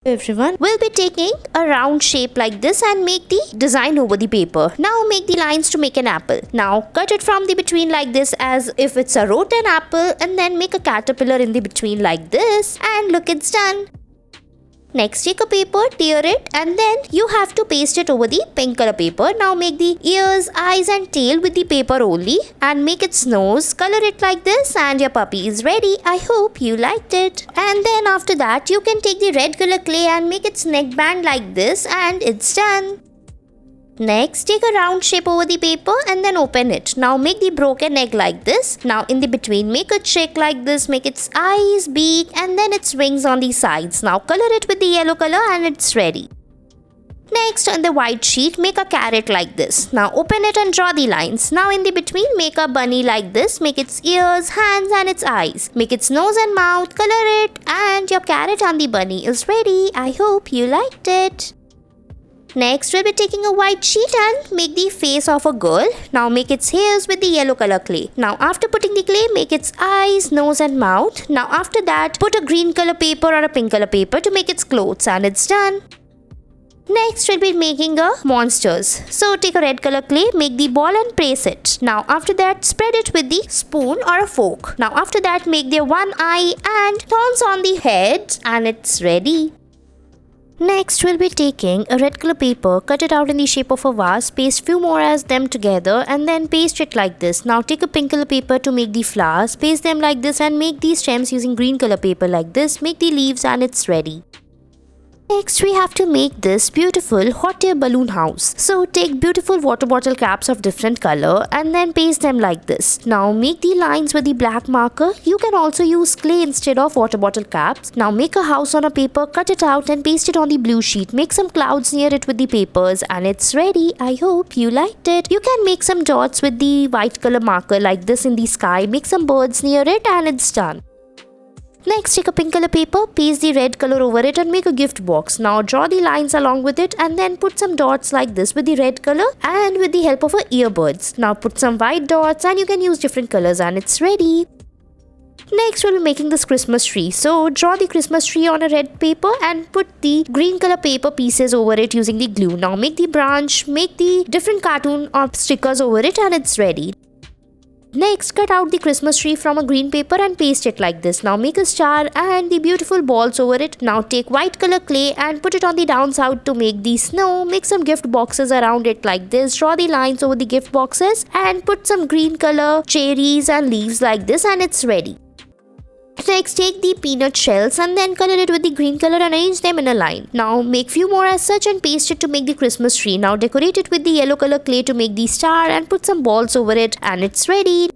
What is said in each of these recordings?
Everyone, we'll be taking a round shape like this and make the design over the paper. Now make the lines to make an apple. Now cut it from the between like this as if it's a rotten apple, and then make a caterpillar in the between like this, and look, it's done. Next, take a paper, tear it, and then you have to paste it over the pink color paper. Now make the ears, eyes and tail with the paper only, and make its nose, color it like this, and your puppy is ready. I hope you liked it. And then after that, you can take the red color clay and make its neckband like this, and it's done. Next, take a round shape over the paper and then open it. Now make the broken egg like this. Now in the between, make a check like this, make its eyes, beak and then its wings on the sides. Now color it with the yellow color and it's ready. Next, on the white sheet, make a carrot like this. Now open it and draw the lines. Now in the between, make a bunny like this. Make its ears, hands and its eyes. Make its nose and mouth, color it, and your carrot and the bunny is ready. I hope you liked it. Next, we'll be taking a white sheet and make the face of a girl. Now make its hairs with the yellow color clay. Now after putting the clay, make its eyes, nose and mouth. Now after that, put a green color paper or a pink color paper to make its clothes, and it's done. Next, we'll be making a monsters. So take a red color clay, make the ball and press it. Now after that, spread it with the spoon or a fork. Now after that, make their one eye and horns on the head, and it's ready. Next, we'll be taking a red color paper, cut it out in the shape of a vase, paste few more as them together and then paste it like this. Now take a pink color paper to make the flowers, paste them like this and make these stems using green color paper like this. Make the leaves and it's ready. Next, we have to make this beautiful hot air balloon house. So take beautiful water bottle caps of different color and then paste them like this. Now make the lines with the black marker. You can also use clay instead of water bottle caps. Now make a house on a paper, cut it out and paste it on the blue sheet. Make some clouds near it with the papers and it's ready. I hope you liked it. You can make some dots with the white color marker like this in the sky. Make some birds near it and it's done. Next, take a pink color paper, paste the red color over it and make a gift box. Now draw the lines along with it and then put some dots like this with the red color and with the help of earbuds. Now put some white dots and you can use different colors and it's ready. Next, we'll be making this Christmas tree. So draw the Christmas tree on a red paper and put the green color paper pieces over it using the glue. Now make the branch, make the different cartoon or stickers over it and it's ready. Next, cut out the Christmas tree from a green paper and paste it like this. Now make a star and the beautiful balls over it. Now take white color clay and put it on the downside to make the snow. Make some gift boxes around it like this. Draw the lines over the gift boxes and put some green color cherries and leaves like this and it's ready. Next, take the peanut shells and then color it with the green color and arrange them in a line. Now make few more as such and paste it to make the Christmas tree. Now decorate it with the yellow color clay to make the star and put some balls over it and it's ready.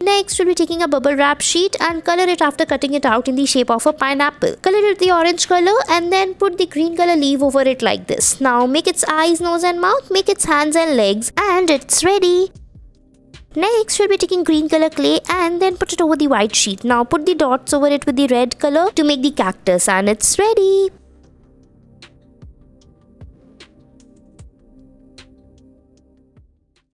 Next, we'll be taking a bubble wrap sheet and color it after cutting it out in the shape of a pineapple. Color it the orange color and then put the green color leaf over it like this. Now make its eyes, nose and mouth, make its hands and legs and it's ready. Next, we'll be taking green color clay and then put it over the white sheet. Now put the dots over it with the red color to make the cactus and it's ready.